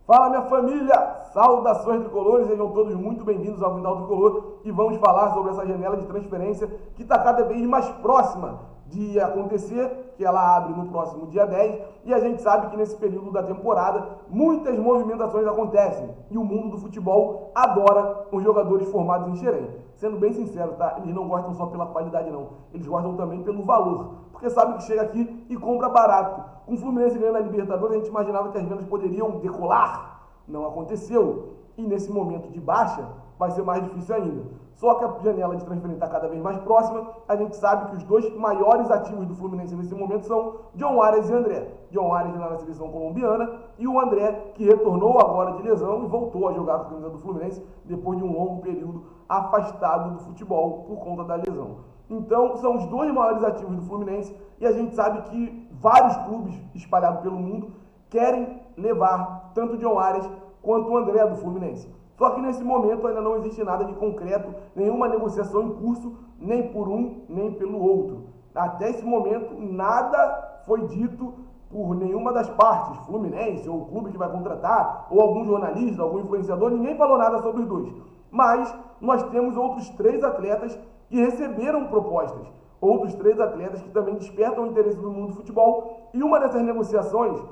Fala, minha família! Saudações tricolores, sejam todos muito bem-vindos ao Quintal Tricolor e vamos falar sobre essa janela de transferência que está cada vez mais próxima de acontecer, que ela abre no próximo dia 10, e a gente sabe que nesse período da temporada muitas movimentações acontecem e o mundo do futebol adora os jogadores formados em Xerém. Sendo bem sincero, tá? Eles não gostam só pela qualidade não, eles gostam também pelo valor, porque sabem que chega aqui e compra barato. Com o Fluminense ganhando a Libertadores, a gente imaginava que as vendas poderiam decolar. Não aconteceu. E nesse momento de baixa, vai ser mais difícil ainda. Só que a janela de transferência está cada vez mais próxima. A gente sabe que os dois maiores ativos do Fluminense nesse momento são John Arias e André. John Arias lá na seleção colombiana e o André, que retornou agora de lesão e voltou a jogar com a camisa do Fluminense depois de um longo período afastado do futebol por conta da lesão. Então, são os dois maiores ativos do Fluminense e a gente sabe que vários clubes espalhados pelo mundo querem levar tanto o John Arias quanto o André do Fluminense. Só que nesse momento ainda não existe nada de concreto, nenhuma negociação em curso, nem por um, nem pelo outro. Até esse momento, nada foi dito por nenhuma das partes, Fluminense, ou o clube que vai contratar, ou algum jornalista, algum influenciador, ninguém falou nada sobre os dois. Mas nós temos outros 3 atletas que receberam propostas, outros 3 atletas que também despertam o interesse do mundo do futebol, e uma dessas negociações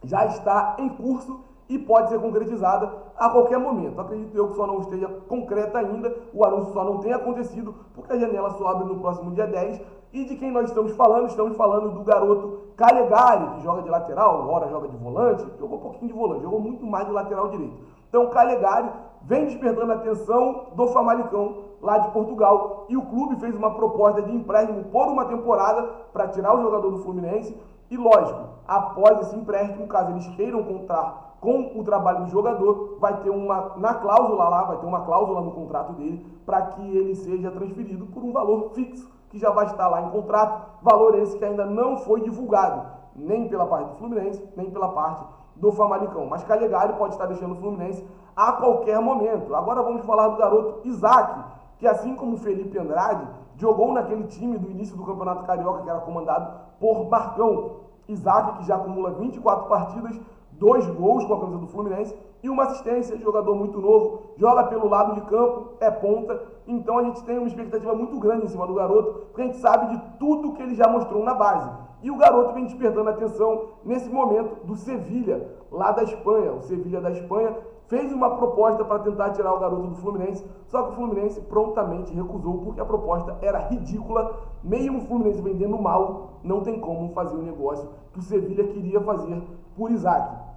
já está em curso e pode ser concretizada a qualquer momento. Acredito eu que só não esteja concreta ainda, o anúncio só não tenha acontecido, porque a janela só abre no próximo dia 10. E de quem nós estamos falando? Estamos falando do garoto Calegari, que joga de lateral, ora joga de volante, jogou um pouquinho de volante, jogou muito mais de lateral direito. Então Calegari vem despertando a atenção do Famalicão, lá de Portugal, e o clube fez uma proposta de empréstimo por uma temporada para tirar o jogador do Fluminense. E lógico, após esse empréstimo, caso eles queiram contar com o trabalho do jogador, vai ter uma cláusula no contrato dele para que ele seja transferido por um valor fixo, que já vai estar lá em contrato, valor esse que ainda não foi divulgado, nem pela parte do Fluminense, nem pela parte do Famalicão. Mas Calegari pode estar deixando o Fluminense a qualquer momento. Agora vamos falar do garoto Isaac, que assim como o Felipe Andrade, jogou naquele time do início do Campeonato Carioca, que era comandado por Marcão. Isaac, que já acumula 24 partidas, 2 gols com a camisa do Fluminense e uma assistência, jogador muito novo, joga pelo lado de campo, é ponta, então a gente tem uma expectativa muito grande em cima do garoto, porque a gente sabe de tudo que ele já mostrou na base. E o garoto vem despertando a atenção nesse momento do Sevilha, lá da Espanha. O Sevilha da Espanha fez uma proposta para tentar tirar o garoto do Fluminense, só que o Fluminense prontamente recusou, porque a proposta era ridícula. Mesmo o Fluminense vendendo mal, não tem como fazer o negócio que o Sevilha queria fazer por Isaac.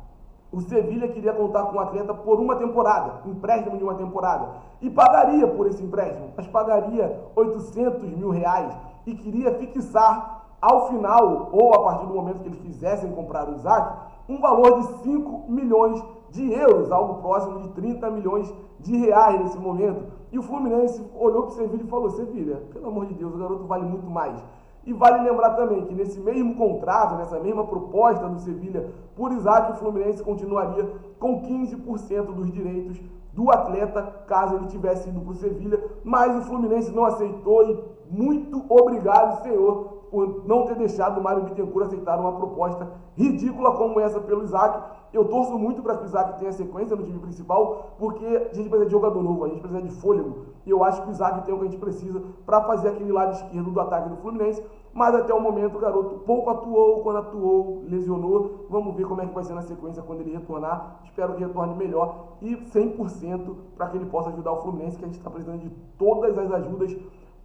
O Sevilha queria contar com o atleta por uma temporada, empréstimo de uma temporada, e pagaria por esse empréstimo, mas pagaria 800 mil reais e queria fixar ao final, ou a partir do momento que eles quisessem comprar o Isaac, um valor de 5 milhões de euros, algo próximo de 30 milhões de reais nesse momento. E o Fluminense olhou para o Sevilha e falou: Sevilha, pelo amor de Deus, o garoto vale muito mais. E vale lembrar também que nesse mesmo contrato, nessa mesma proposta do Sevilha por Isaac, o Fluminense continuaria com 15% dos direitos do atleta, caso ele tivesse ido para o Sevilha, mas o Fluminense não aceitou e muito obrigado, senhor, por não ter deixado o Mário Bittencourt aceitar uma proposta ridícula como essa pelo Isaac. Eu torço muito para que o Isaac tenha sequência no time principal, porque a gente precisa de jogador novo, a gente precisa de fôlego, e eu acho que o Isaac tem o que a gente precisa para fazer aquele lado esquerdo do ataque do Fluminense, mas até o momento o garoto pouco atuou, quando atuou, lesionou. Vamos ver como é que vai ser na sequência quando ele retornar. Espero que retorne melhor e 100% para que ele possa ajudar o Fluminense, que a gente está precisando de todas as ajudas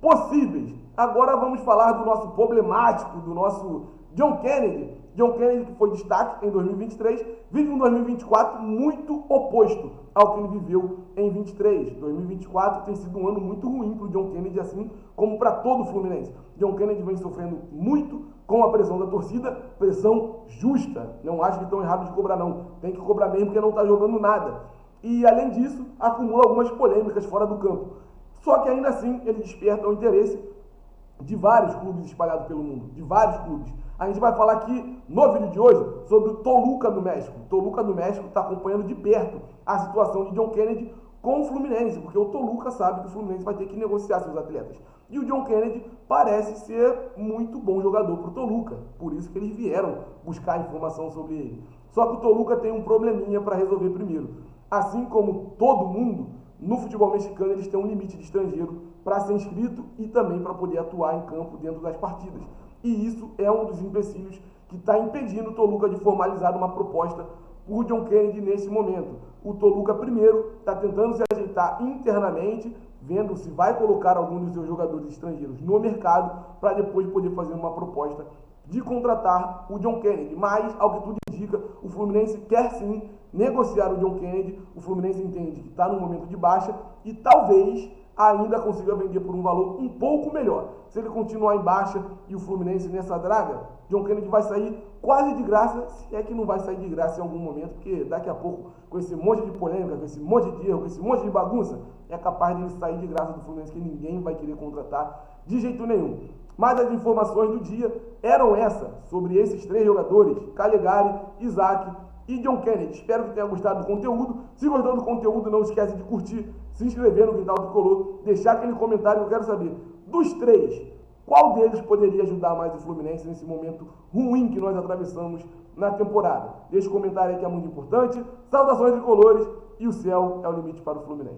possíveis. Agora vamos falar do nosso problemático, do nosso John Kennedy. John Kennedy, que foi destaque em 2023, vive um 2024 muito oposto ao que ele viveu em 23. 2024 tem sido um ano muito ruim para o John Kennedy, assim como para todo o Fluminense. John Kennedy vem sofrendo muito com a pressão da torcida, pressão justa. Não acho que estão errados de cobrar, não. Tem que cobrar mesmo, porque não está jogando nada. E, além disso, acumula algumas polêmicas fora do campo. Só que, ainda assim, ele desperta o interesse de vários clubes espalhados pelo mundo, de vários clubes. A gente vai falar aqui, no vídeo de hoje, sobre o Toluca do México. O Toluca do México está acompanhando de perto a situação de John Kennedy com o Fluminense, porque o Toluca sabe que o Fluminense vai ter que negociar seus atletas. E o John Kennedy parece ser muito bom jogador para o Toluca, por isso que eles vieram buscar informação sobre ele. Só que o Toluca tem um probleminha para resolver primeiro. Assim como todo mundo, no futebol mexicano eles têm um limite de estrangeiro para ser inscrito e também para poder atuar em campo dentro das partidas. E isso é um dos empecilhos que está impedindo o Toluca de formalizar uma proposta por John Kennedy nesse momento. O Toluca primeiro está tentando se ajeitar internamente, vendo se vai colocar algum dos seus jogadores estrangeiros no mercado para depois poder fazer uma proposta de contratar o John Kennedy. Mas, ao que tudo indica, o Fluminense quer sim negociar o John Kennedy. O Fluminense entende que está no momento de baixa e talvez ainda consiga vender por um valor um pouco melhor. Se ele continuar em baixa e o Fluminense nessa draga, John Kennedy vai sair quase de graça, se é que não vai sair de graça em algum momento, porque daqui a pouco, com esse monte de polêmica, com esse monte de erro, com esse monte de bagunça, é capaz de ele sair de graça do Fluminense, que ninguém vai querer contratar de jeito nenhum. Mas as informações do dia eram essas, sobre esses três jogadores, Calegari, Isaac e John Kennedy. Espero que tenha gostado do conteúdo. Se gostou do conteúdo, não esquece de curtir, se inscrever no Quintal Tricolor, deixar aquele comentário que eu quero saber. Dos três, qual deles poderia ajudar mais o Fluminense nesse momento ruim que nós atravessamos na temporada? Deixa o comentário aí que é muito importante. Saudações tricolores e o céu é o limite para o Fluminense.